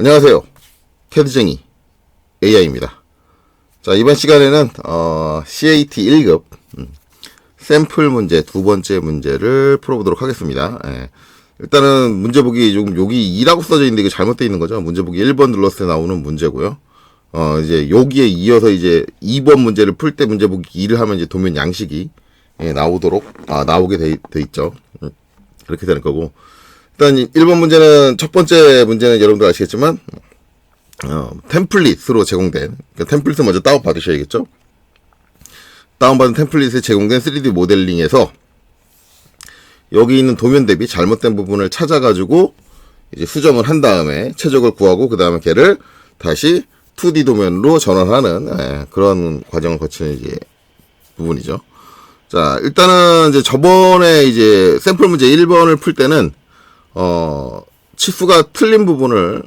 안녕하세요. 캐드쟁이 AI입니다. 자, 이번 시간에는 CAT 1급 샘플 문제 두 번째 문제를 풀어보도록 하겠습니다. 예. 일단은 문제 보기 좀 여기 2라고 써져 있는데 이게 잘못되어 있는 거죠. 문제 보기 1번 눌렀을 때 나오는 문제고요. 이제 여기에 이어서 이제 2번 문제를 풀 때 문제 보기 2를 하면 이제 도면 양식이 나오게 돼 있죠. 그렇게 되는 거고. 일단 1번 문제는 첫 번째 문제는 여러분들 아시겠지만 템플릿으로 제공된 템플릿을 먼저 다운 받으셔야겠죠. 다운받은 템플릿에 제공된 3D 모델링에서 여기 있는 도면 대비 잘못된 부분을 찾아가지고 이제 수정을 한 다음에 최적을 구하고 그 다음에 걔를 다시 2D 도면으로 전환하는 그런 과정을 거치는 이제 부분이죠. 자, 일단은 이제 저번에 이제 샘플 문제 1번을 풀 때는 치수가 틀린 부분을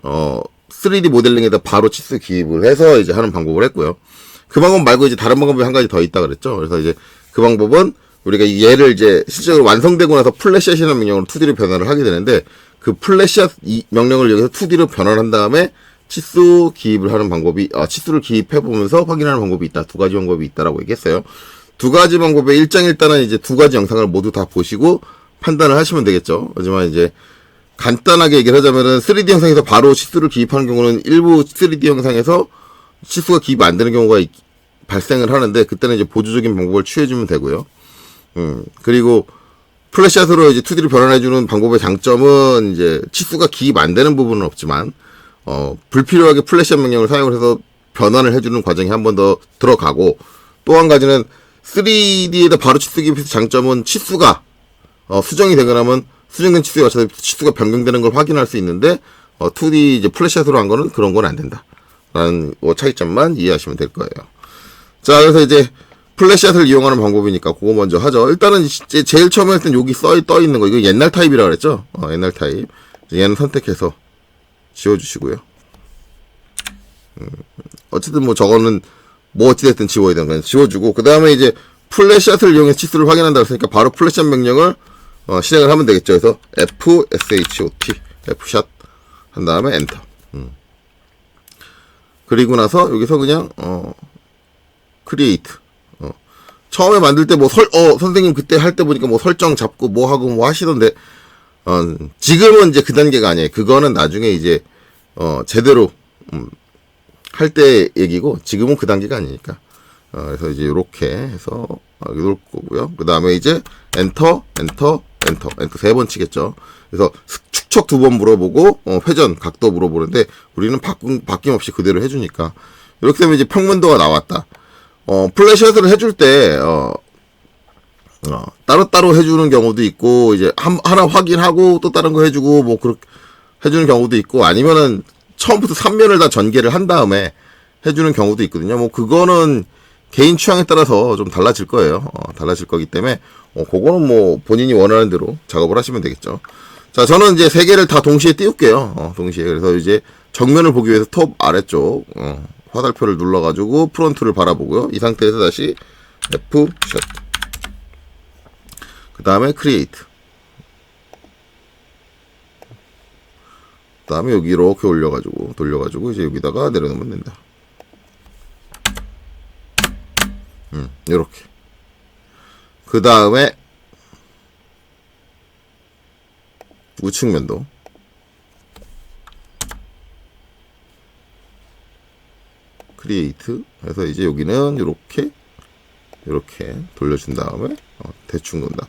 3D 모델링에다 바로 치수 기입을 해서 이제 하는 방법을 했고요. 그 방법 말고 이제 다른 방법이 한 가지 더 있다 그랬죠. 그래서 이제 그 방법은 우리가 얘를 이제 실제로 완성되고 나서 플랫샷이라는 명령으로 2D로 변환을 하게 되는데 그 플랫샷 명령을 여기서 2D로 변환한 다음에 치수 기입을 하는 방법이 치수를 기입해 보면서 확인하는 방법이 있다. 두 가지 방법이 있다라고 얘기했어요. 두 가지 방법의 일장일단은 이제 두 가지 영상을 모두 다 보시고 판단을 하시면 되겠죠. 하지만 이제 간단하게 얘기를 하자면은 3D 영상에서 바로 치수를 기입하는 경우는 일부 3D 영상에서 치수가 기입 안 되는 경우가 발생을 하는데 그때는 이제 보조적인 방법을 취해주면 되고요. 그리고 플랫샷으로 이제 2D로 변환해주는 방법의 장점은 이제 치수가 기입 안 되는 부분은 없지만 불필요하게 플랫샷 명령을 사용을 해서 변환을 해주는 과정이 한 번 더 들어가고 또 한 가지는 3D에다 바로 치수 기입해서 장점은 치수가 수정이 되거나 하면 수정된 치수에 맞춰서 치수가 변경되는 걸 확인할 수 있는데 2D 이제 플랫샷으로 한 거는 그런 건 안 된다. 라는 차이점만 이해하시면 될 거예요. 자, 그래서 이제 플랫샷을 이용하는 방법이니까 그거 먼저 하죠. 일단은 이제 제일 처음에 할 땐 여기 떠 있는 거 이거 옛날 타입이라 그랬죠. 옛날 타입. 얘는 선택해서 지워주시고요. 어쨌든 뭐 저거는 뭐 어찌됐든 지워야 되는 거예요. 지워주고 그 다음에 이제 플랫샷을 이용해서 치수를 확인한다고 했으니까 바로 플랫샷 명령을 실행을 하면 되겠죠. 그래서 FSHOT F샷 한 다음에 엔터. 그리고 나서 여기서 그냥 크리에이트. 처음에 만들 때 뭐 선생님 그때 할 때 보니까 뭐 설정 잡고 뭐 하고 뭐 하시던데 지금은 이제 그 단계가 아니에요. 그거는 나중에 이제 제대로 할 때 얘기고 지금은 그 단계가 아니니까. 그래서 이제 요렇게 해서 이럴 거고요. 그 다음에 이제 엔터 세 번 치겠죠. 그래서 축척 두 번 물어보고 회전 각도 물어보는데 우리는 바뀜없이 그대로 해주니까 이렇게 되면 이제 평면도가 나왔다. 플랫샷을 해줄 때 따로따로 해주는 경우도 있고 이제 하나 확인하고 또 다른 거 해주고 뭐 그렇게 해주는 경우도 있고 아니면은 처음부터 3면을 다 전개를 한 다음에 해주는 경우도 있거든요. 뭐 그거는 개인 취향에 따라서 좀 달라질 거예요. 달라질 거기 때문에 그거는 뭐 본인이 원하는 대로 작업을 하시면 되겠죠. 자, 저는 이제 세 개를 다 동시에 띄울게요. 동시에. 그래서 이제 정면을 보기 위해서 톱 아래쪽 화살표를 눌러가지고 프론트를 바라보고요. 이 상태에서 다시 F샷. 그 다음에 크리에이트. 그 다음에 여기 이렇게 돌려가지고 이제 여기다가 내려놓으면 된다. 이렇게. 그 다음에 우측면도. 크리에이트 해서 이제 여기는 이렇게 돌려준 다음에 대충 놓는다.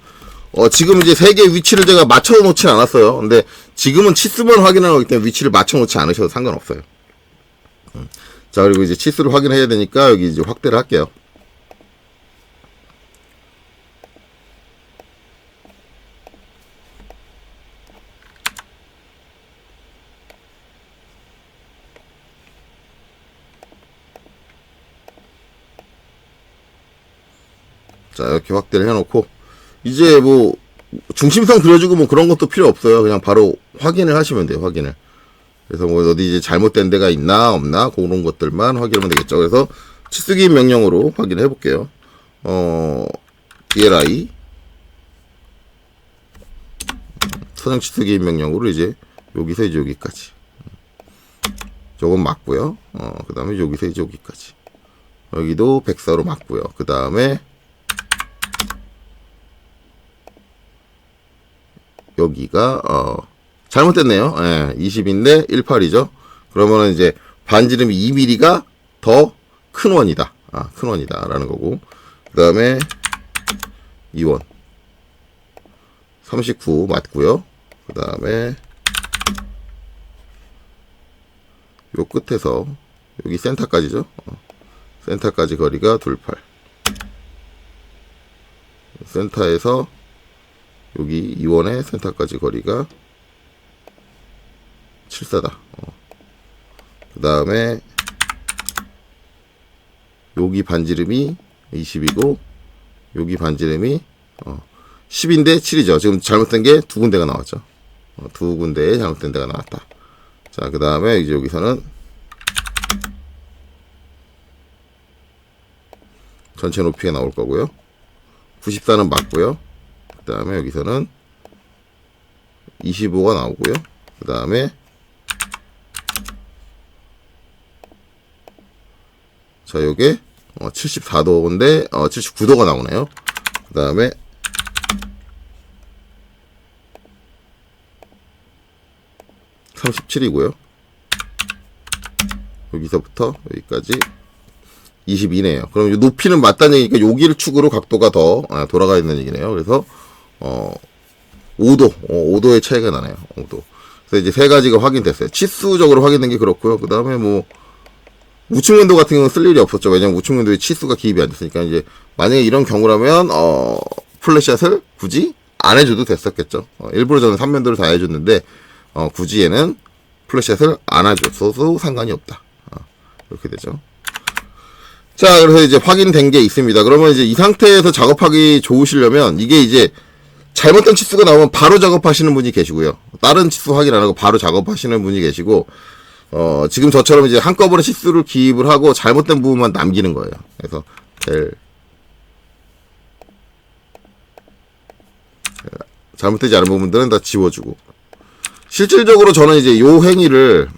지금 이제 세 개의 위치를 제가 맞춰 놓진 않았어요. 근데 지금은 치수만 확인하는 거기 때문에 위치를 맞춰 놓지 않으셔도 상관없어요. 자, 그리고 이제 치수를 확인해야 되니까 여기 이제 확대를 할게요. 자, 이렇게 확대를 해놓고 이제 뭐 중심선 그려주고 뭐 그런 것도 필요 없어요. 그냥 바로 확인을 하시면 돼요. 확인을. 그래서 뭐 어디 이제 잘못된 데가 있나 없나 그런 것들만 확인하면 되겠죠. 그래서 치수기입 명령으로 확인해 볼게요. DLI 서정 치수기입 명령으로 이제 여기서 이제 여기까지 요건 맞고요. 그 다음에 여기서 이제 여기까지. 여기도 104로 맞고요. 그 다음에 여기가 잘못됐네요. 예, 20인데 18이죠. 그러면은 이제 반지름이 2mm가 더 큰 원이다. 큰 원이다. 라는 거고. 그 다음에 2원. 39 맞고요. 그 다음에 요 끝에서 여기 센터까지죠. 센터까지 거리가 28. 센터에서 여기 2원의 센터까지 거리가 74다. 그 다음에 여기 반지름이 20이고 여기 반지름이 10인데 7이죠. 지금 잘못된 게 두 군데가 나왔죠. 두 군데에 잘못된 데가 나왔다. 자, 그 다음에 이제 여기서는 전체 높이가 나올 거고요. 94는 맞고요. 그 다음에 여기서는 25가 나오고요. 그 다음에 자, 요게 74도인데 79도가 나오네요. 그 다음에 (37이고요) 여기서부터 여기까지 22네요. 그럼 높이는 맞다는 얘기니까 여기를 축으로 각도가 더 돌아가 있는 얘기네요. 그래서 5도의 차이가 나네요. 5도. 그래서 이제 세 가지가 확인됐어요. 치수적으로 확인된 게 그렇고요. 그 다음에 뭐 우측면도 같은 경우는 쓸 일이 없었죠. 왜냐면 우측면도에 치수가 기입이 안 됐으니까. 이제 만약에 이런 경우라면 플랫샷을 굳이 안 해줘도 됐었겠죠. 일부러 저는 3면도를 다 해줬는데 굳이 얘는 플랫샷을 안 해줬어도 상관이 없다. 이렇게 되죠. 자, 그래서 이제 확인된 게 있습니다. 그러면 이제 이 상태에서 작업하기 좋으시려면 이게 이제 잘못된 치수가 나오면 바로 작업하시는 분이 계시고요. 다른 치수 확인 안 하고 바로 작업하시는 분이 계시고, 지금 저처럼 이제 한꺼번에 치수를 기입을 하고 잘못된 부분만 남기는 거예요. 그래서 잘못되지 않은 부분들은 다 지워주고. 실질적으로 저는 이제 요 행위를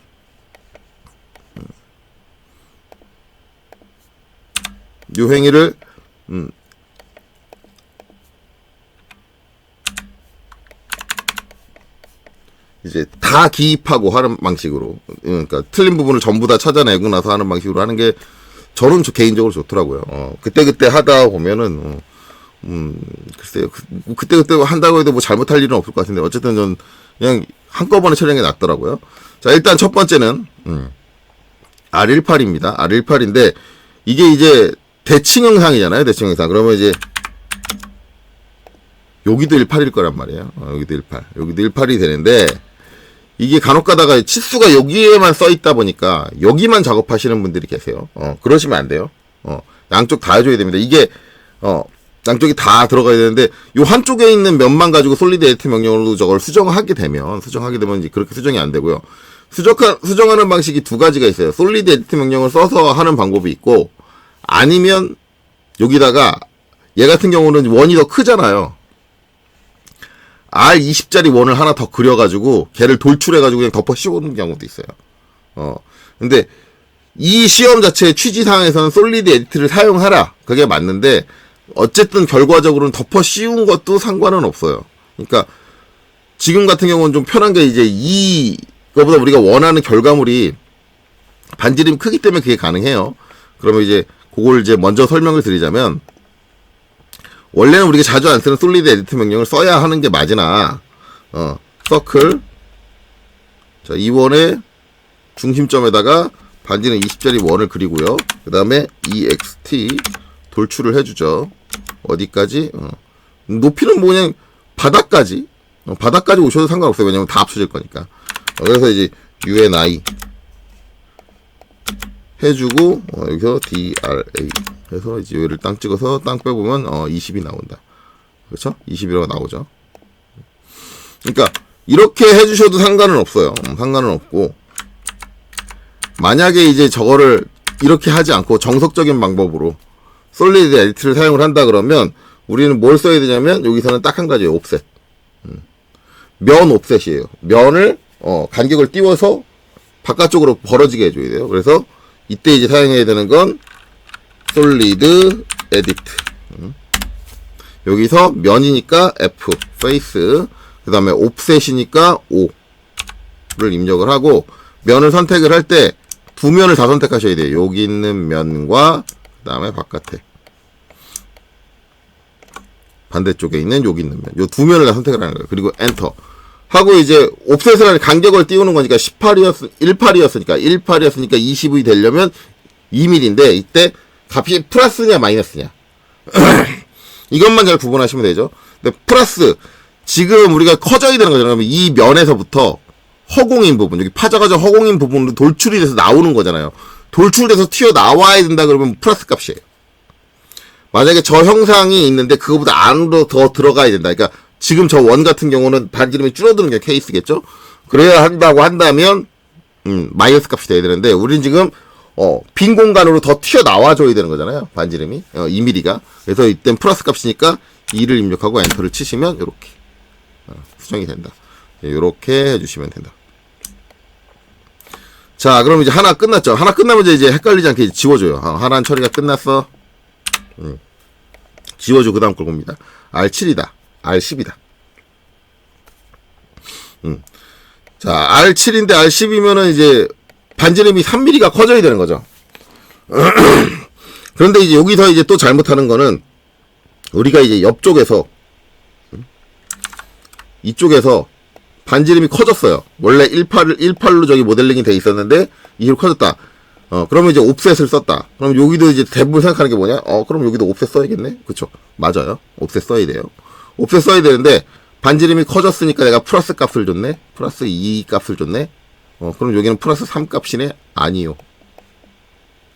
이제 다 기입하고 하는 방식으로, 그러니까 틀린 부분을 전부 다 찾아내고 나서 하는 방식으로 하는 게 저는 개인적으로 좋더라고요. 그때그때 하다 보면은 글쎄요, 그때그때 한다고 해도 뭐 잘못할 일은 없을 것 같은데, 어쨌든 전 그냥 한꺼번에 촬영이 낫더라고요. 자, 일단 첫 번째는 R18입니다. R18인데 이게 이제 대칭 영상이잖아요. 대칭 영상. 그러면 이제 여기도 18일 거란 말이에요. 여기도 18. 여기도 18이 되는데, 이게 간혹 가다가 치수가 여기에만 써 있다 보니까 여기만 작업하시는 분들이 계세요. 그러시면 안 돼요. 양쪽 다 해줘야 됩니다. 이게 양쪽이 다 들어가야 되는데, 요 한쪽에 있는 면만 가지고 솔리드 에디트 명령으로 저걸 수정하게 되면 이제 그렇게 수정이 안 되고요. 수정하는 방식이 두 가지가 있어요. 솔리드 에디트 명령을 써서 하는 방법이 있고, 아니면 여기다가 얘 같은 경우는 원이 더 크잖아요. R20짜리 원을 하나 더 그려가지고 걔를 돌출해가지고 그냥 덮어 씌우는 경우도 있어요. 근데 이 시험 자체의 취지상에서는 솔리드 에디트를 사용하라, 그게 맞는데, 어쨌든 결과적으로는 덮어 씌운 것도 상관은 없어요. 그러니까 지금 같은 경우는 좀 편한 게, 이제 이거보다 우리가 원하는 결과물이 반지름이 크기 때문에 그게 가능해요. 그러면 이제 그걸 이제 먼저 설명을 드리자면, 원래는 우리가 자주 안 쓰는 솔리드 에디트 명령을 써야 하는 게 맞으나, 서클, 자, 이 원의 중심점에다가 반지름 20짜리 원을 그리고요. 그 다음에 ext 돌출을 해주죠. 어디까지? 높이는 뭐 그냥 바닥까지 오셔도 상관없어요. 왜냐면 다 합쳐질 거니까. 그래서 이제 uni 해주고, 여기서 DRA 해서 이제 얘를 땅 찍어서 땅 빼보면 20이 나온다. 그렇죠? 20이라고 나오죠. 그러니까 이렇게 해주셔도 상관은 없어요. 상관은 없고, 만약에 이제 저거를 이렇게 하지 않고 정석적인 방법으로 솔리드 에디트를 사용을 한다 그러면 우리는 뭘 써야 되냐면, 여기서는 딱 한 가지예요. 옵셋. 면 옵셋이에요. 면을 간격을 띄워서 바깥쪽으로 벌어지게 해줘야 돼요. 그래서 이때 이제 사용해야 되는 건 솔리드 에디트. 여기서 면이니까 F, 페이스, 그 다음에 옵셋이니까 O를 입력을 하고, 면을 선택을 할 때 두 면을 다 선택하셔야 돼요. 여기 있는 면과 그 다음에 바깥에 반대쪽에 있는 여기 있는 면, 요 두 면을 다 선택을 하는 거예요. 그리고 엔터 하고, 이제 옵셋을 하는 간격을 띄우는 거니까 18이었으니까 20이 되려면 2mm인데 이때 값이 플러스냐 마이너스냐 이것만 잘 구분하시면 되죠. 근데 플러스, 지금 우리가 커져야 되는 거잖아요. 그러면 이 면에서부터 허공인 부분, 여기 파져가지고 허공인 부분으로 돌출이 돼서 나오는 거잖아요. 돌출돼서 튀어나와야 된다 그러면 플러스 값이에요. 만약에 저 형상이 있는데 그거보다 안으로 더 들어가야 된다. 그러니까 지금 저 원 같은 경우는 반지름이 줄어드는 게 케이스겠죠? 그래야 한다고 한다면 마이너스 값이 돼야 되는데, 우린 지금 빈 공간으로 더 튀어나와줘야 되는 거잖아요. 반지름이 2mm가. 그래서 이땐 플러스 값이니까 2를 입력하고 엔터를 치시면 이렇게 수정이 된다. 이렇게 해주시면 된다. 자, 그럼 이제 하나 끝났죠. 하나 끝나면 이제 헷갈리지 않게 지워줘요. 하나는 처리가 끝났어. 지워주고 그 다음 걸 봅니다. R7이다. R10이다. 자, R7인데 R10이면은 이제 반지름이 3mm가 커져야 되는 거죠. 그런데 이제 여기서 이제 또 잘못하는 거는, 우리가 이제 옆쪽에서, 이쪽에서 반지름이 커졌어요. 원래 18로 저기 모델링이 돼 있었는데, 이로 커졌다. 그러면 이제 옵셋을 썼다. 그럼 여기도 이제 대부분 생각하는 게 뭐냐? 그럼 여기도 옵셋 써야겠네? 그쵸. 맞아요. 옵셋 써야 돼요. 옵셋 써야 되는데, 반지름이 커졌으니까 내가 플러스 값을 줬네? 플러스 2 값을 줬네? 그럼 여기는 플러스 3 값이네? 아니요.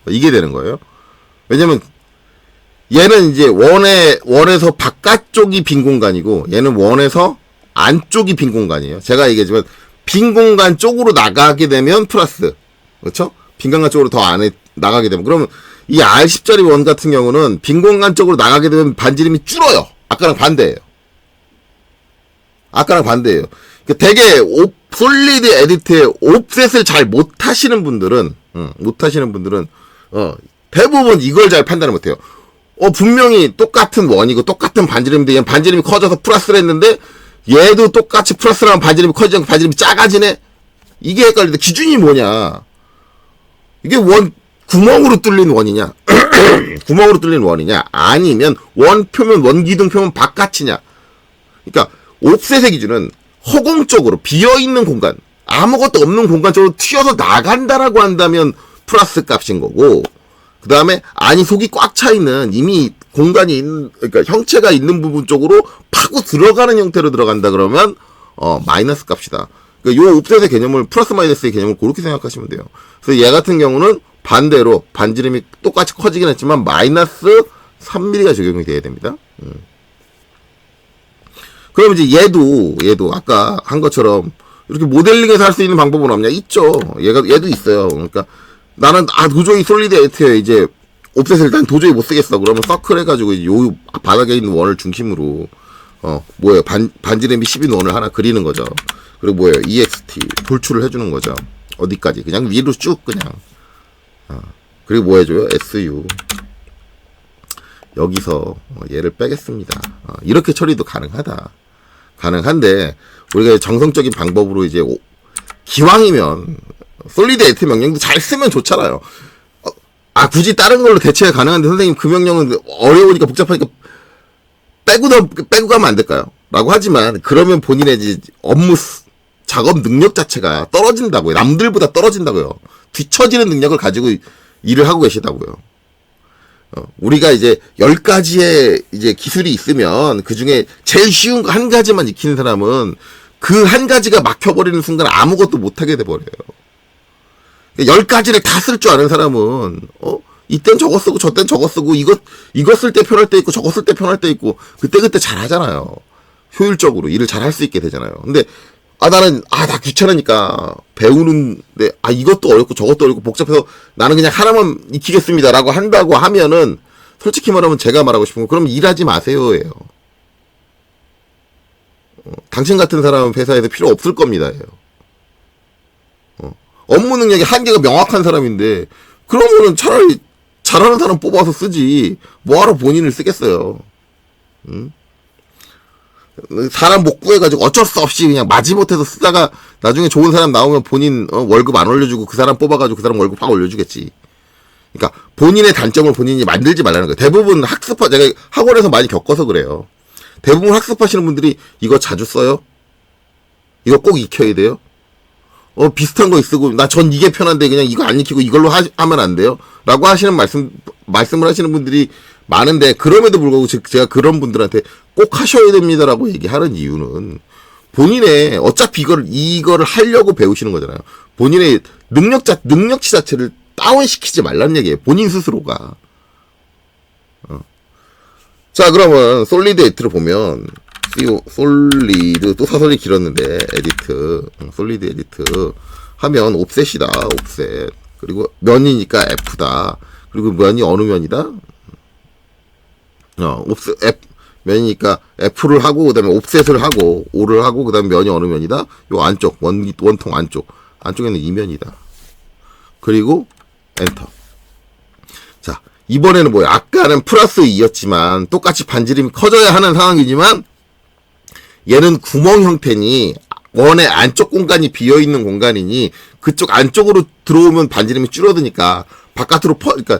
이게 되는 거예요. 왜냐면, 얘는 이제 원에서 바깥쪽이 빈 공간이고, 얘는 원에서 안쪽이 빈 공간이에요. 제가 얘기했지만, 빈 공간 쪽으로 나가게 되면 플러스. 그렇죠? 빈 공간 쪽으로 더 안에 나가게 되면. 그러면 이 R10짜리 원 같은 경우는 빈 공간 쪽으로 나가게 되면 반지름이 줄어요. 아까랑 반대예요. 되게 솔리드 에디트에 옵셋을 잘 못하시는 분들은, 대부분 이걸 잘 판단을 못해요. 분명히 똑같은 원이고 똑같은 반지름인데 얘는 반지름이 커져서 플러스를 했는데, 얘도 똑같이 플러스를 하면 반지름이 커지지 않고 반지름이 작아지네? 이게 헷갈리는데, 기준이 뭐냐? 이게 구멍으로 뚫린 원이냐? 구멍으로 뚫린 원이냐? 아니면 원기둥 표면 바깥이냐? 그러니까, 옵셋의 기준은 허공 쪽으로, 비어있는 공간, 아무것도 없는 공간 쪽으로 튀어서 나간다라고 한다면 플러스 값인 거고, 그 다음에 안이 속이 꽉 차 있는, 이미 공간이 있는, 그러니까 형체가 있는 부분 쪽으로 파고 들어가는 형태로 들어간다 그러면 마이너스 값이다. 그러니까 요 옵셋의 개념을, 플러스 마이너스의 개념을 그렇게 생각하시면 돼요. 그래서 얘 같은 경우는 반대로 반지름이 똑같이 커지긴 했지만 마이너스 3mm가 적용이 돼야 됩니다. 그럼 이제 얘도 아까 한 것처럼 이렇게 모델링해서 할 수 있는 방법은 없냐? 있죠. 얘도 있어요. 그러니까 나는 도저히 솔리드 에디트에 이제 옵셋을 일단 도저히 못 쓰겠어. 그러면 서클 해가지고 요 바닥에 있는 원을 중심으로 반지름이 10인 원을 하나 그리는 거죠. 그리고 EXT 돌출을 해주는 거죠. 어디까지? 그냥 위로 쭉 그냥. 그리고 뭐 해줘요? SU. 여기서 얘를 빼겠습니다. 이렇게 처리도 가능한데, 우리가 정성적인 방법으로 이제 기왕이면 솔리드 에디트 명령도 잘 쓰면 좋잖아요. 굳이 다른 걸로 대체가 가능한데, 선생님 그 명령은 어려우니까 복잡하니까 빼고 가면 안 될까요? 라고 하지만, 그러면 본인의 업무 작업 능력 자체가 떨어진다고요. 남들보다 떨어진다고요. 뒤처지는 능력을 가지고 일을 하고 계시다고요. 우리가 이제 10가지의 이제 기술이 있으면 그 중에 제일 쉬운 거 한 가지만 익히는 사람은 그 한 가지가 막혀버리는 순간 아무것도 못하게 돼버려요. 10가지를 다 쓸 줄 아는 사람은, 이땐 저거 쓰고 저땐 저거 쓰고 이거 쓸 때 편할 때 있고 저거 쓸 때 편할 때 있고 그때 잘 하잖아요. 효율적으로 일을 잘 할 수 있게 되잖아요. 근데 나는 나 귀찮으니까 배우는데 이것도 어렵고 저것도 어렵고 복잡해서 나는 그냥 하나만 익히겠습니다라고 한다고 하면은, 솔직히 말하면 제가 말하고 싶은 거, 그럼 일하지 마세요예요. 당신 같은 사람은 회사에서 필요 없을 겁니다. 업무 능력이 한계가 명확한 사람인데, 그러면은 차라리 잘하는 사람 뽑아서 쓰지. 뭐하러 본인을 쓰겠어요. 사람 못 구해가지고 어쩔 수 없이 그냥 마지못해서 쓰다가 나중에 좋은 사람 나오면 본인 월급 안 올려주고 그 사람 뽑아가지고 그 사람 월급 확 올려주겠지. 그러니까 본인의 단점을 본인이 만들지 말라는 거예요. 대부분 제가 학원에서 많이 겪어서 그래요. 대부분 학습하시는 분들이 이거 자주 써요? 이거 꼭 익혀야 돼요? 비슷한 거 쓰고, 전 이게 편한데 그냥 이거 안 익히고 이걸로 하면 안 돼요? 라고 하시는 말씀을 하시는 분들이 많은데, 그럼에도 불구하고 제가 그런 분들한테 꼭 하셔야 됩니다라고 얘기하는 이유는, 본인의, 어차피 이거를 하려고 배우시는 거잖아요. 본인의 능력치 자체를 다운시키지 말라는 얘기예요. 본인 스스로가. 자, 그러면, 솔리드 에디트를 보면, 솔리드, 또 사설이 길었는데, 에디트, 솔리드 에디트 하면, 옵셋이다, 옵셋. 그리고 면이니까 F다. 그리고 면이 어느 면이다? 옵셋, 면이니까 F를 하고, 그 다음에 옵셋을 하고, O를 하고, 그 다음에 면이 어느 면이다? 요 안쪽, 원통 안쪽. 안쪽에는 이 면이다. 그리고, 엔터. 자, 이번에는 뭐야? 아까는 플러스 2였지만, 똑같이 반지름이 커져야 하는 상황이지만, 얘는 구멍 형태니, 원의 안쪽 공간이 비어있는 공간이니, 그쪽 안쪽으로 들어오면 반지름이 줄어드니까, 바깥으로 그러니까,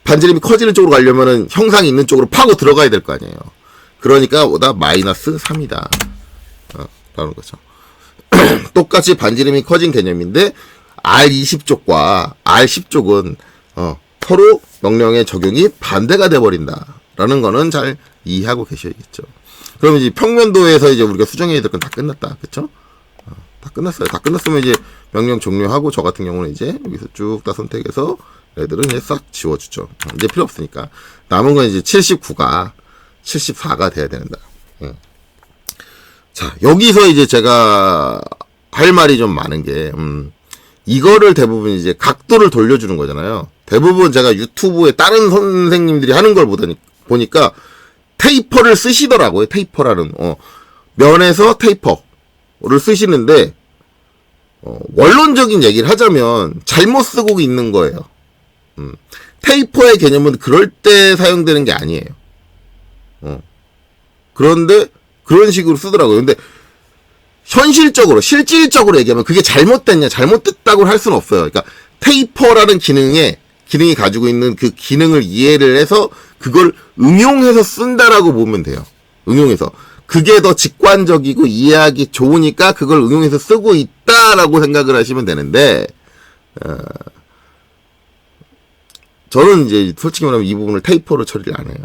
반지름이 커지는 쪽으로 가려면은 형상이 있는 쪽으로 파고 들어가야 될 거 아니에요. 그러니까, 보다 마이너스 3이다. 라는 거죠. 똑같이 반지름이 커진 개념인데, R20쪽과 R10쪽은, 서로 명령의 적용이 반대가 돼버린다. 라는 거는 잘 이해하고 계셔야겠죠. 그러면 이제 평면도에서 이제 우리가 수정해야 될 건 다 끝났다. 그쵸? 다 끝났어요. 다 끝났으면 이제 명령 종료하고, 저 같은 경우는 이제 여기서 쭉 다 선택해서 얘들은 이제 싹 지워주죠. 이제 필요 없으니까. 남은 건 이제 74가 돼야 된다. 자, 여기서 이제 제가 할 말이 좀 많은 게, 이거를 대부분 이제 각도를 돌려주는 거잖아요. 대부분 제가 유튜브에 다른 선생님들이 하는 걸 보니까 테이퍼를 쓰시더라고요. 테이퍼라는, 면에서 테이퍼를 쓰시는데, 원론적인 얘기를 하자면 잘못 쓰고 있는 거예요. 테이퍼의 개념은 그럴 때 사용되는 게 아니에요. 그런데 그런 식으로 쓰더라고요. 근데 실질적으로 얘기하면 그게 잘못됐다고 할 수는 없어요. 그러니까 테이퍼라는 기능이 가지고 있는 그 기능을 이해를 해서 그걸 응용해서 쓴다라고 보면 돼요. 응용해서. 그게 더 직관적이고 이해하기 좋으니까 그걸 응용해서 쓰고 있다라고 생각을 하시면 되는데, 저는 이제 솔직히 말하면 이 부분을 테이퍼로 처리를 안 해요.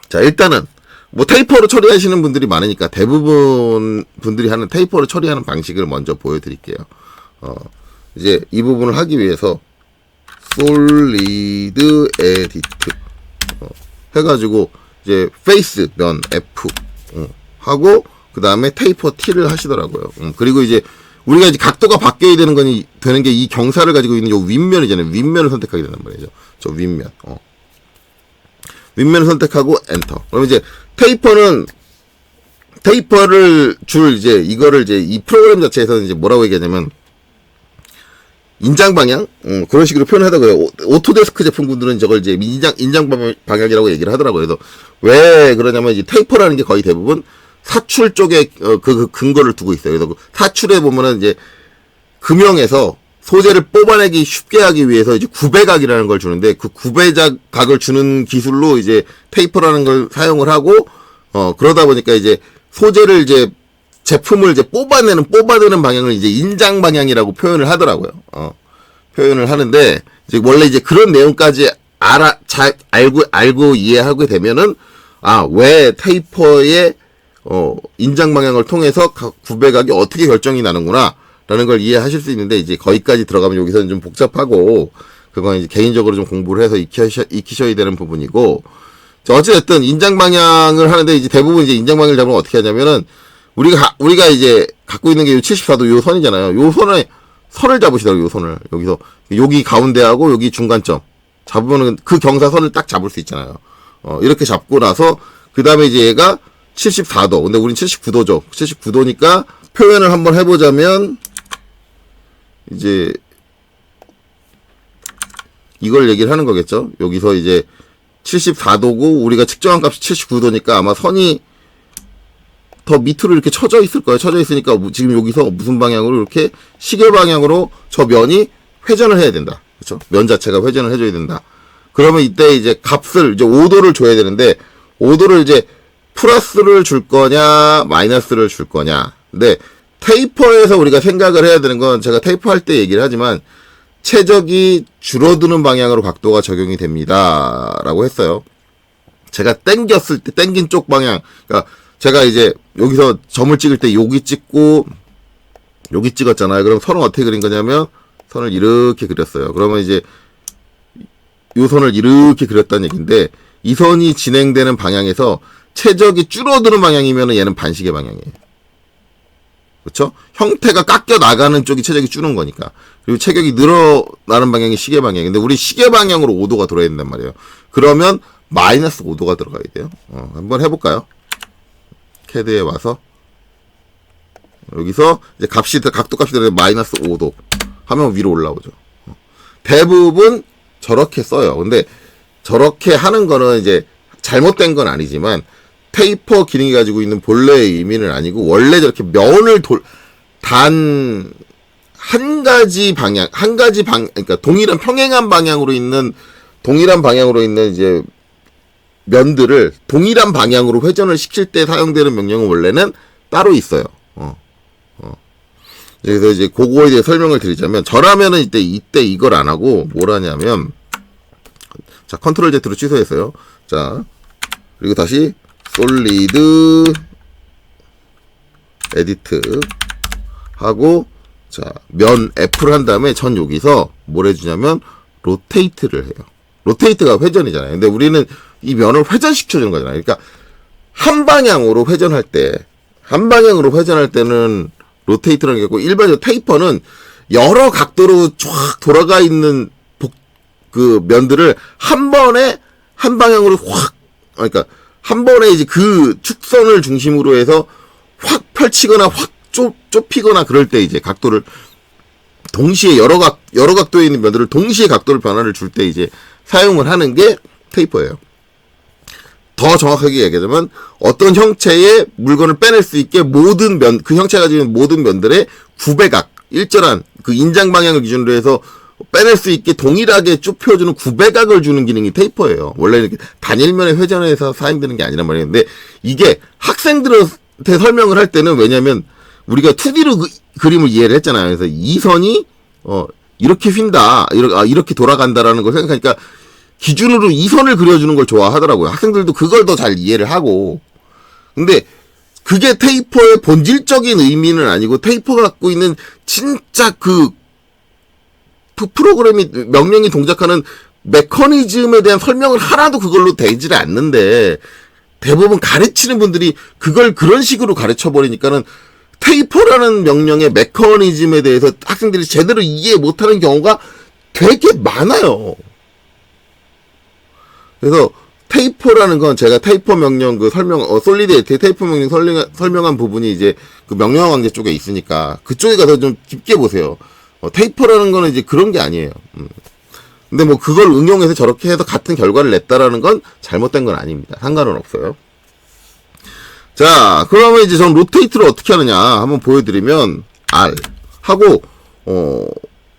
자, 일단은 뭐 테이퍼로 처리하시는 분들이 많으니까 대부분 분들이 하는 테이퍼로 처리하는 방식을 먼저 보여드릴게요. 이제 이 부분을 하기 위해서 솔리드 에디트 해가지고 이제 페이스 면 F 하고 그 다음에 테이퍼 T를 하시더라고요. 그리고 이제 우리가 이제 각도가 바뀌어야 되는 게 이 경사를 가지고 있는 요 윗면이잖아요. 윗면을 선택하게 된단 말이죠. 저 윗면. 윗면을 선택하고 엔터. 그럼 이제 테이퍼를 이거를 이 프로그램 자체에서는 이제 뭐라고 얘기하냐면, 인장 방향? 그런 식으로 표현하더라고요. 오토데스크 제품군들은 저걸 이제 인장 방향이라고 얘기를 하더라고요. 그래서 왜 그러냐면, 이제 테이퍼라는 게 거의 대부분 사출 쪽에, 그 근거를 두고 있어요. 그래서 사출에 보면은 이제 금형에서 소재를 뽑아내기 쉽게 하기 위해서 이제 구배각이라는 걸 주는데, 그 구배각을 주는 기술로 이제 테이퍼라는 걸 사용을 하고, 그러다 보니까 이제 소재를 제품을 뽑아내는 방향을 이제 인장 방향이라고 표현을 하더라고요. 표현을 하는데, 이제 원래 이제 그런 내용까지 잘 알고 이해하게 되면은, 왜 테이퍼의, 인장 방향을 통해서 구배각이 어떻게 결정이 나는구나, 라는 걸 이해하실 수 있는데, 이제 거기까지 들어가면 여기서는 좀 복잡하고, 그건 이제 개인적으로 좀 공부를 해서 익히셔야 되는 부분이고, 어찌됐든 인장 방향을 하는데, 이제 대부분 이제 인장 방향을 잡으면 어떻게 하냐면은, 우리가 이제 갖고 있는 게 74도 요 선이잖아요. 요 선을 잡으시더라고요, 요 선을. 여기서, 여기 가운데하고 여기 중간점. 잡으면은 그 경사선을 딱 잡을 수 있잖아요. 이렇게 잡고 나서, 그 다음에 이제 얘가 74도. 근데 우린 79도죠. 79도니까 표현을 한번 해보자면, 이제 이걸 얘기를 하는 거겠죠. 여기서 이제 74도고 우리가 측정한 값이 79도니까 아마 선이 더 밑으로 이렇게 쳐져 있을 거예요. 쳐져 있으니까 지금 여기서 무슨 방향으로 이렇게 시계 방향으로 저 면이 회전을 해야 된다. 그렇죠? 면 자체가 회전을 해줘야 된다. 그러면 이때 이제 값을 이제 5도를 줘야 되는데 5도를 이제 플러스를 줄 거냐 마이너스를 줄 거냐. 근데 테이퍼에서 우리가 생각을 해야 되는 건 제가 테이퍼 할 때 얘기를 하지만 최적이 줄어드는 방향으로 각도가 적용이 됩니다. 라고 했어요. 제가 당겼을 때, 당긴 쪽 방향. 그러니까 제가 이제 여기서 점을 찍을 때 여기 찍고 여기 찍었잖아요. 그럼 선을 어떻게 그린 거냐면 선을 이렇게 그렸어요. 그러면 이제 이 선을 이렇게 그렸다는 얘기인데 이 선이 진행되는 방향에서 최적이 줄어드는 방향이면 얘는 반시계 방향이에요. 그렇죠? 형태가 깎여 나가는 쪽이 최적이 줄는 거니까. 그리고 체격이 늘어나는 방향이 시계 방향인데 우리 시계 방향으로 5도가 들어야 된단 말이에요. 그러면 마이너스 5도가 들어가야 돼요. 한번 해볼까요? 캐드에 와서 여기서 이제 값이 각도 값이 들어야 마이너스 5도 하면 위로 올라오죠. 대부분 저렇게 써요. 근데 저렇게 하는 거는 이제 잘못된 건 아니지만 테이퍼 기능이 가지고 있는 본래의 의미는 아니고 원래 저렇게 면을 단 한 가지 방향, 그러니까 동일한 평행한 방향으로 있는 이제 면들을 동일한 방향으로 회전을 시킬 때 사용되는 명령은 원래는 따로 있어요. 그래서 이제 그거에 대해 설명을 드리자면 저라면은 이때 이걸 안 하고 뭘 하냐면 자 컨트롤 Z로 취소했어요. 자 그리고 다시 솔리드 에디트 하고 자 면 F를 한 다음에 전 여기서 뭘 해주냐면 로테이트를 해요. 로테이트가 회전이잖아요. 근데 우리는 이 면을 회전시켜주는 거잖아요. 그러니까 한 방향으로 회전할 때는 로테이트라는 게 있고 일반적으로 테이퍼는 여러 각도로 쫙 돌아가 있는 그 면들을 한 번에 한 방향으로 그러니까 한 번에 이제 그 축선을 중심으로 해서 확 펼치거나 확 좁히거나 그럴 때 이제 각도를 동시에 여러 각도에 있는 면들을 동시에 각도를 변화를 줄 때 이제 사용을 하는 게 테이퍼예요. 더 정확하게 얘기하자면 어떤 형체의 물건을 빼낼 수 있게 모든 그 형체가 가지고 있는 모든 면들의 구배각, 일정한 그 인장 방향을 기준으로 해서 빼낼 수 있게 동일하게 좁혀주는 구배각을 주는 기능이 테이퍼예요. 원래 이렇게 단일면에 회전해서 사용되는 게 아니란 말이에요. 근데 이게 학생들한테 설명을 할 때는 왜냐면 우리가 2D로 그림을 이해를 했잖아요. 그래서 이 선이 이렇게 휜다, 이렇게 돌아간다라는 걸 생각하니까 기준으로 이 선을 그려주는 걸 좋아하더라고요. 학생들도 그걸 더 잘 이해를 하고. 근데 그게 테이퍼의 본질적인 의미는 아니고 테이퍼가 갖고 있는 진짜 그 프로그램이 명령이 동작하는 메커니즘에 대한 설명을 하나도 그걸로 되지를 않는데 대부분 가르치는 분들이 그걸 그런 식으로 가르쳐 버리니까는 테이퍼라는 명령의 메커니즘에 대해서 학생들이 제대로 이해 못하는 경우가 되게 많아요. 그래서 테이퍼라는 건 제가 테이퍼 명령 그 솔리드 테이퍼 명령 설명한 부분이 이제 그 명령 관계 쪽에 있으니까 그쪽에 가서 좀 깊게 보세요. 테이퍼라는 거는 이제 그런 게 아니에요. 근데 뭐 그걸 응용해서 저렇게 해서 같은 결과를 냈다라는 건 잘못된 건 아닙니다. 상관은 없어요. 자, 그러면 이제 전 로테이트를 어떻게 하느냐 한번 보여드리면 R 하고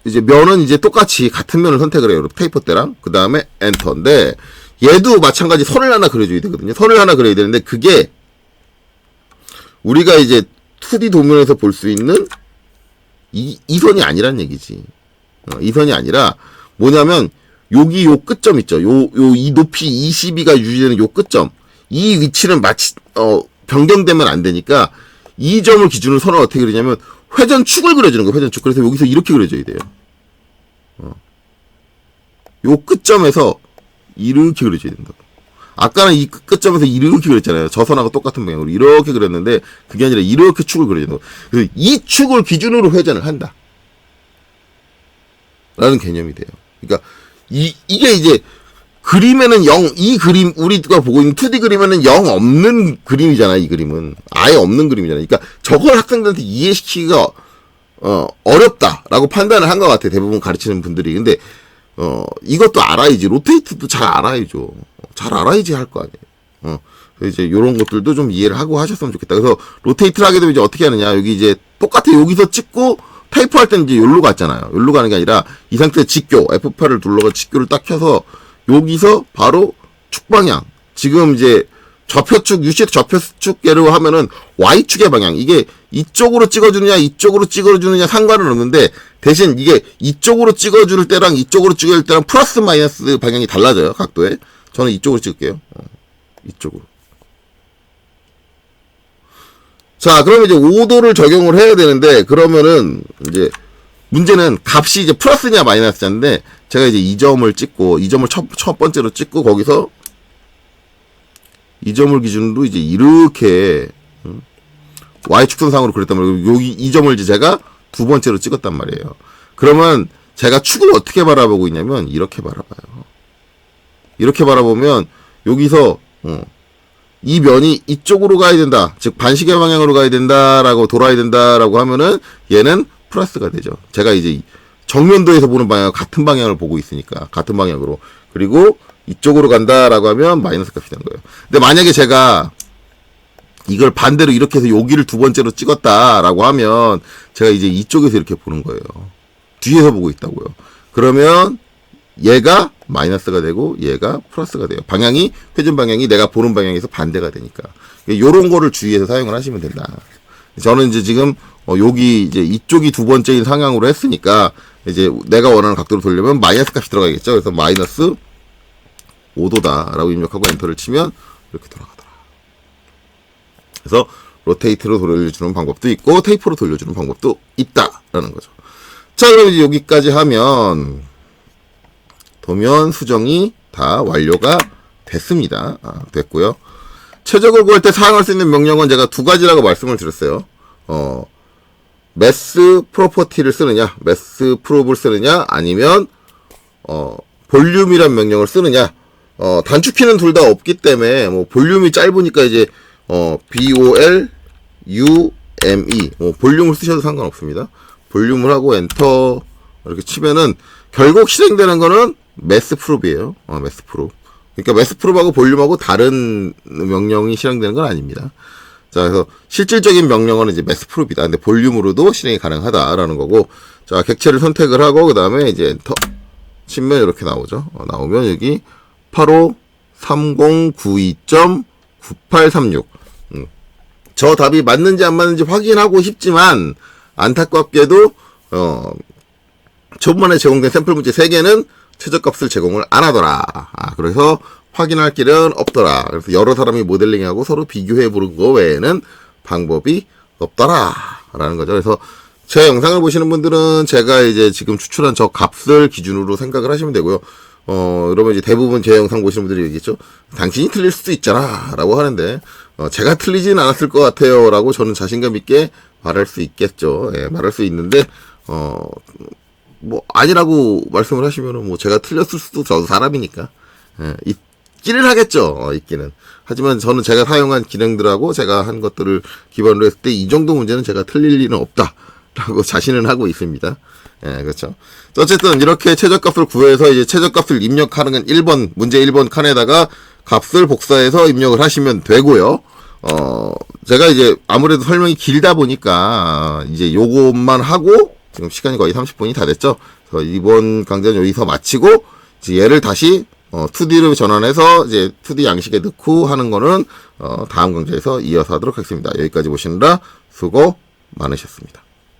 이제 면은 이제 똑같이 같은 면을 선택을 해요. 테이퍼 때랑 그 다음에 엔터인데 얘도 마찬가지 선을 하나 그려줘야 되거든요. 선을 하나 그려야 되는데 그게 우리가 이제 2D 도면에서 볼 수 있는 이 선이 아니란 얘기지. 이 선이 아니라 뭐냐면 여기 요 끝점 있죠. 이 높이 22가 유지되는 요 끝점. 이 위치는 변경되면 안 되니까 이 점을 기준으로 선을 어떻게 그리냐면 회전축을 그려주는 거예요. 회전축. 그래서 여기서 이렇게 그려줘야 돼요. 요 끝점에서 이렇게 그려줘야 된다고. 아까는 이 끝점에서 이렇게 그렸잖아요. 저 선하고 똑같은 방향으로 이렇게 그렸는데 그게 아니라 이렇게 축을 그려야 된다고. 그래서 이 축을 기준으로 회전을 한다. 라는 개념이 돼요. 그러니까 이게 이제 그림에는 이 그림 우리가 보고 있는 2D 그림에는 없는 그림이잖아. 이 그림은 아예 없는 그림이잖아. 그러니까 저걸 학생들한테 이해시키기가 어렵다라고 판단을 한 것 같아요. 대부분 가르치는 분들이. 근데, 이것도 알아야지. 로테이트도 잘 알아야죠. 잘 알아야지 할 거 아니에요. 그래서 이제 요런 것들도 좀 이해를 하고 하셨으면 좋겠다. 그래서 로테이트를 하게 되면 이제 어떻게 하느냐. 여기 이제 똑같아. 여기서 찍고 타이프 할 때는 이제 여기로 갔잖아요. 여기로 가는 게 아니라 이 상태에서 직교, F8을 눌러서 직교를 딱 켜서 여기서 바로 축방향. 지금 이제 좌표축, UCS 좌표축계로 하면은 Y축의 방향. 이게 이쪽으로 찍어주느냐, 이쪽으로 찍어주느냐 상관은 없는데, 대신 이게 이쪽으로 찍어줄 때랑 이쪽으로 찍어줄 때랑 플러스 마이너스 방향이 달라져요, 각도에. 저는 이쪽으로 찍을게요. 이쪽으로. 자, 그러면 이제 5도를 적용을 해야 되는데, 그러면은, 이제, 문제는 값이 이제 플러스냐 마이너스냐인데, 제가 이제 이 점을 찍고, 이 점을 첫 번째로 찍고, 거기서, 이 점을 기준으로 이제 이렇게 Y축선상으로 그랬단 말이에요. 여기 이 점을 이제 제가 두 번째로 찍었단 말이에요. 그러면 제가 축을 어떻게 바라보고 있냐면 이렇게 바라봐요. 이렇게 바라보면 여기서 이 면이 이쪽으로 가야 된다. 즉 반시계 방향으로 가야 된다라고 돌아야 된다라고 하면은 얘는 플러스가 되죠. 제가 이제 정면도에서 보는 방향 같은 방향을 보고 있으니까 같은 방향으로. 그리고 이쪽으로 간다라고 하면 마이너스 값이 되는 거예요. 근데 만약에 제가 이걸 반대로 이렇게 해서 여기를 두 번째로 찍었다라고 하면 제가 이제 이쪽에서 이렇게 보는 거예요. 뒤에서 보고 있다고요. 그러면 얘가 마이너스가 되고 얘가 플러스가 돼요. 방향이 회전 방향이 내가 보는 방향에서 반대가 되니까. 요런 거를 주의해서 사용을 하시면 된다. 저는 이제 지금 여기 이제 이쪽이 두 번째인 상향으로 했으니까 이제 내가 원하는 각도로 돌려면 마이너스 값이 들어가겠죠. 그래서 마이너스 5도다라고 입력하고 엔터를 치면 이렇게 돌아가더라. 그래서 로테이트로 돌려주는 방법도 있고 테이프로 돌려주는 방법도 있다라는 거죠. 자, 그럼 이제 여기까지 하면 도면 수정이 다 완료가 됐습니다. 됐고요. 최적을 구할 때 사용할 수 있는 명령은 제가 두 가지라고 말씀을 드렸어요. 매스 프로퍼티를 쓰느냐, 매스 프롭을 쓰느냐, 아니면 볼륨이란 명령을 쓰느냐. 단축키는 둘 다 없기 때문에 뭐 볼륨이 짧으니까 이제 BOLUME 볼륨을 쓰셔도 상관없습니다. 볼륨을 하고 엔터 이렇게 치면은 결국 실행되는 거는 매스 프롭이에요. 매스 프롭. 그러니까 매스 프롭하고 볼륨하고 다른 명령이 실행되는 건 아닙니다. 자, 그래서 실질적인 명령어는 이제 매스 프롭이다. 근데 볼륨으로도 실행이 가능하다라는 거고. 자, 객체를 선택을 하고 그다음에 이제 엔터 치면 이렇게 나오죠. 나오면 여기 853092.9836. 저 답이 맞는지 안 맞는지 확인하고 싶지만 안타깝게도 저번에 제공된 샘플 문제 3개는 최저값을 제공을 안 하더라. 그래서 확인할 길은 없더라. 그래서 여러 사람이 모델링하고 서로 비교해 보는 거 외에는 방법이 없더라 라는 거죠. 그래서 제 영상을 보시는 분들은 제가 이제 지금 추출한 저 값을 기준으로 생각을 하시면 되고요. 그러면 이제 대부분 제 영상 보시는 분들이 얘기했죠. 당신이 틀릴 수도 있잖아 라고 하는데 제가 틀리진 않았을 것 같아요 라고 저는 자신감 있게 말할 수 있겠죠. 예, 말할 수 있는데 뭐 아니라고 말씀을 하시면은 뭐 제가 틀렸을 수도, 저도 사람이니까 있기는 하겠죠. 있기는. 하지만 저는 제가 사용한 기능들하고 제가 한 것들을 기반으로 했을 때 이 정도 문제는 제가 틀릴 리는 없다 라고 자신은 하고 있습니다. 예, 그렇죠. 어쨌든 이렇게 최저값을 구해서 이제 최저값을 입력하는 건 1번, 문제 1번 칸에다가 값을 복사해서 입력을 하시면 되고요. 제가 이제 아무래도 설명이 길다 보니까 이제 요것만 하고 지금 시간이 거의 30분이 다 됐죠. 그래서 이번 강좌는 여기서 마치고 이제 얘를 다시 2D로 전환해서 이제 2D 양식에 넣고 하는 거는 다음 강좌에서 이어서 하도록 하겠습니다. 여기까지 보시느라 수고 많으셨습니다.